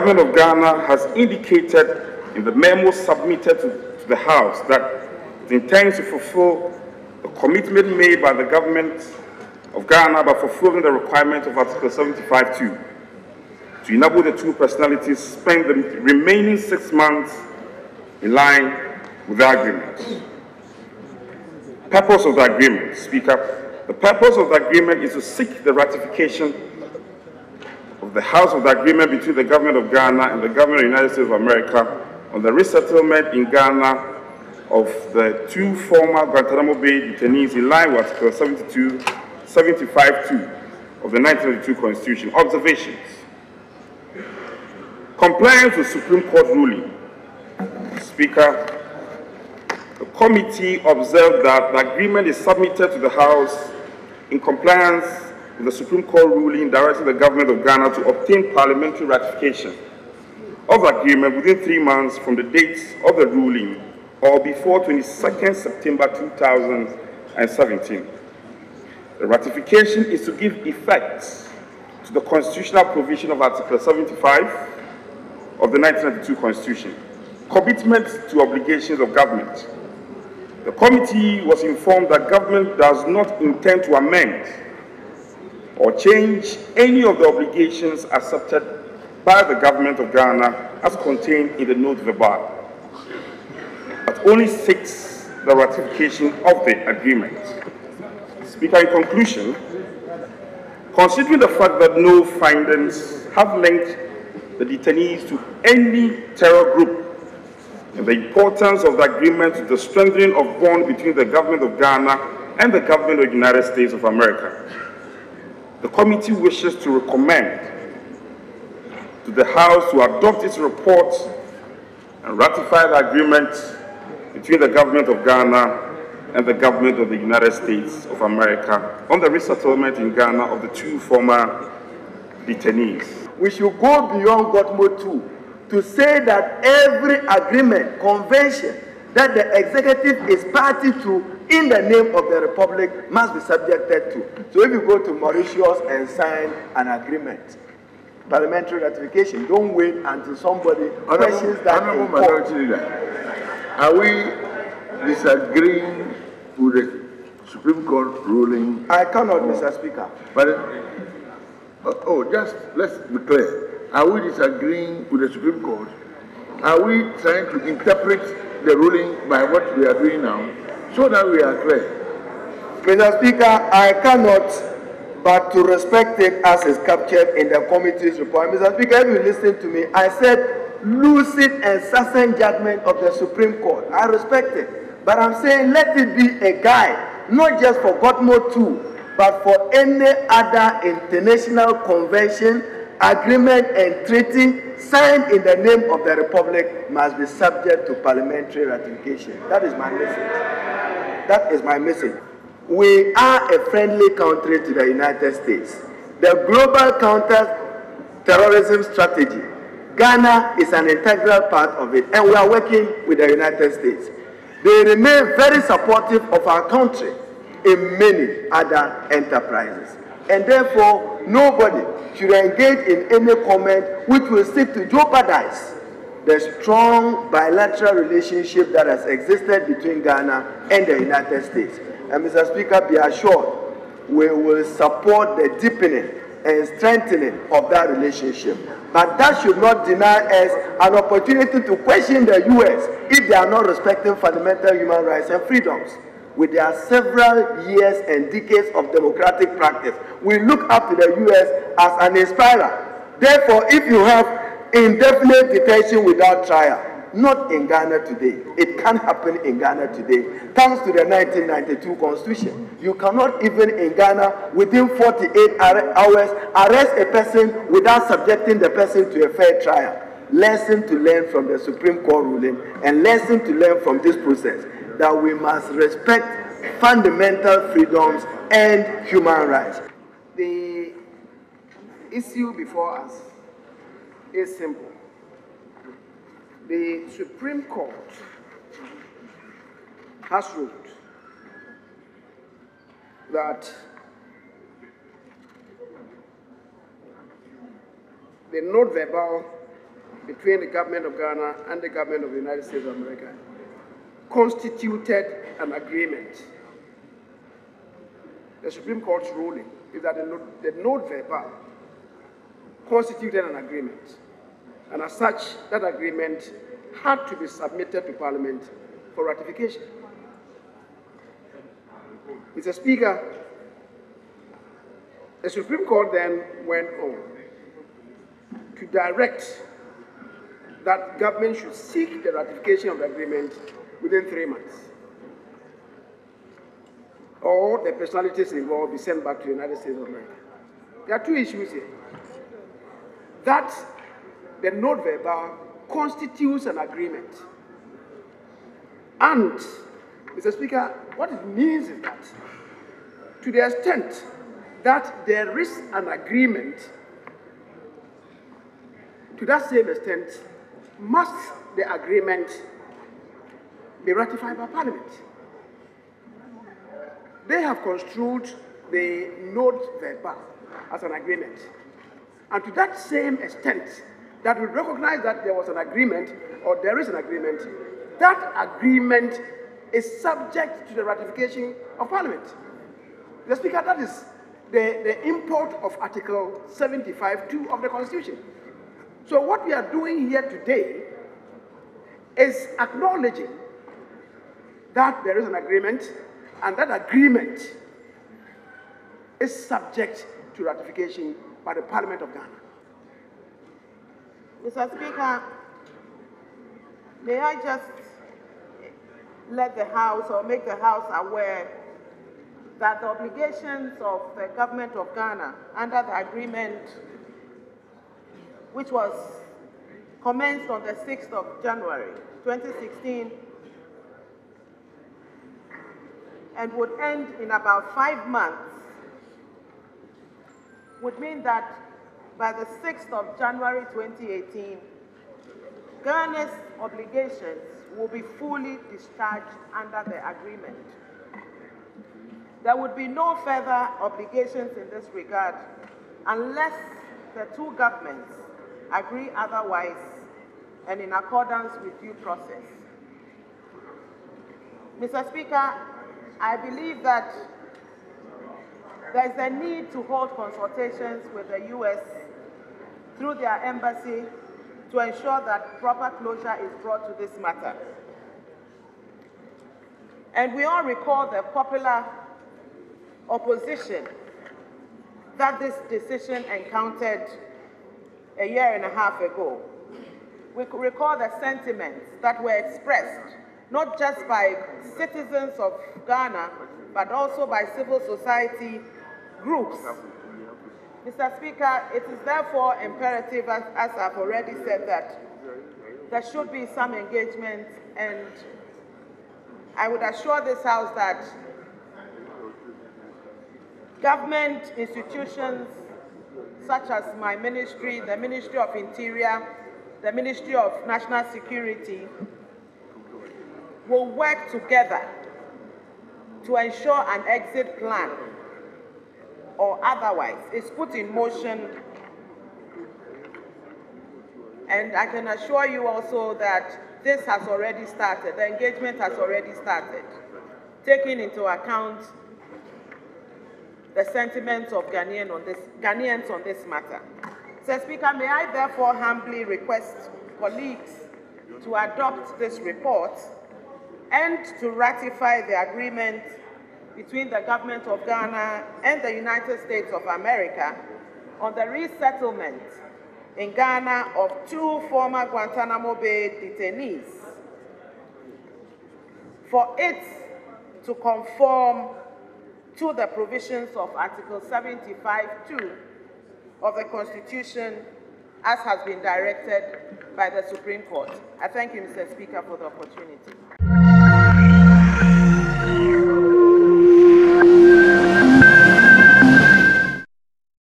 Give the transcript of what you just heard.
government of Ghana has indicated in the memo submitted to the House that it intends to fulfill the commitment made by the government of Ghana by fulfilling the requirement of Article 75(2) to enable the two personalities spend the remaining 6 months in line with the agreement. Purpose of the agreement, Speaker. The purpose of the agreement is to seek the ratification of the House of the agreement between the government of Ghana and the government of the United States of America on the resettlement in Ghana of the two former Guantanamo Bay detainees in line with Article 75(2) of the 1992 Constitution. Observations. Compliance with Supreme Court ruling. Speaker, the committee observed that the agreement is submitted to the House in compliance with the Supreme Court ruling directing the government of Ghana to obtain parliamentary ratification of the agreement within 3 months from the date of the ruling or before 22nd September 2017. The ratification is to give effect to the constitutional provision of Article 75 of the 1992 Constitution, commitment to obligations of government. The committee was informed that government does not intend to amend or change any of the obligations accepted by the government of Ghana as contained in the note verbal, but only seeks the ratification of the agreement. Speaker, in conclusion, considering the fact that no findings have linked the detainees to any terror group and the importance of the agreement to the strengthening of bond between the government of Ghana and the government of the United States of America, the committee wishes to recommend to the House to adopt its report and ratify the agreement between the government of Ghana and the government of the United States of America on the resettlement in Ghana of the two former detainees. We should go beyond GITMO 2 to say that every agreement, convention that the executive is party to in the name of the Republic must be subjected to. So if you go to Mauritius and sign an agreement, parliamentary ratification, don't wait until somebody questions that. Honorable Minority Leader, are we disagreeing with the Supreme Court ruling? I cannot, Mr. Speaker. But, just let's be clear. Are we disagreeing with the Supreme Court? Are we trying to interpret the ruling by what we are doing now so that we are clear? Mr. Speaker, I cannot but to respect it as is captured in the committee's report. Mr. Speaker, if you listen to me, I said lucid and succinct judgment of the Supreme Court. I respect it. But I'm saying let it be a guide, not just for GITMO 2, but for any other international convention, agreement and treaty signed in the name of the Republic must be subject to parliamentary ratification. That is my message. That is my message. We are a friendly country to the United States. The global counter-terrorism strategy, Ghana is an integral part of it, and we are working with the United States. They remain very supportive of our country in many other enterprises. And therefore, nobody should engage in any comment which will seek to jeopardize the strong bilateral relationship that has existed between Ghana and the United States. And Mr. Speaker, be assured, we will support the deepening and strengthening of that relationship. But that should not deny us an opportunity to question the U.S. if they are not respecting fundamental human rights and freedoms. With their several years and decades of democratic practice, we look up to the U.S. as an inspirer. Therefore, if you have indefinite detention without trial, not in Ghana today, it can happen in Ghana today, thanks to the 1992 Constitution. You cannot even in Ghana, within 48 hours, arrest a person without subjecting the person to a fair trial. Lesson to learn from the Supreme Court ruling, and lesson to learn from this process, that we must respect fundamental freedoms and human rights. The issue before us is simple. The Supreme Court has ruled that the note verbal between the government of Ghana and the government of the United States of America constituted an agreement. The Supreme Court's ruling is that the note verbal constituted an agreement, and as such, that agreement had to be submitted to Parliament for ratification. Mr. Speaker, the Supreme Court then went on to direct that government should seek the ratification of the agreement within 3 months, or the personalities involved be sent back to the United States of America. There are two issues here. That the note verbal constitutes an agreement. And, Mr. Speaker, what it means is that to the extent that there is an agreement, to that same extent, must the agreement be ratified by Parliament. They have construed the note verbal as an agreement. And to that same extent that we recognize that there was an agreement, or there is an agreement, that agreement is subject to the ratification of Parliament. Mr. Speaker, that is the import of Article 75(2) of the Constitution. So what we are doing here today is acknowledging that there is an agreement, and that agreement is subject to ratification by the Parliament of Ghana. Mr. Speaker, may I just let the House, or make the House aware that the obligations of the government of Ghana under the agreement, which was commenced on the 6th of January 2016 and would end in about 5 months, would mean that by the 6th of January 2018, Ghana's obligations will be fully discharged under the agreement. There would be no further obligations in this regard unless the two governments agree otherwise and in accordance with due process. Mr. Speaker, I believe that there is a need to hold consultations with the U.S. through their embassy to ensure that proper closure is brought to this matter. And we all recall the popular opposition that this decision encountered a year and a half ago. We recall the sentiments that were expressed not just by citizens of Ghana, but also by civil society groups. Mr. Speaker, it is therefore imperative, as I've already said, that there should be some engagement, and I would assure this House that government institutions such as my ministry, the Ministry of Interior, the Ministry of National Security, will work together to ensure an exit plan or otherwise is put in motion. And I can assure you also that this has already started, the engagement has already started, taking into account the sentiments of Ghanaians on this matter. Mr. Speaker, may I therefore humbly request colleagues to adopt this report and to ratify the agreement between the government of Ghana and the United States of America on the resettlement in Ghana of 2 former Guantanamo Bay detainees, for it to conform to the provisions of Article 75(2) of the Constitution as has been directed by the Supreme Court. I thank you, Mr. Speaker, for the opportunity.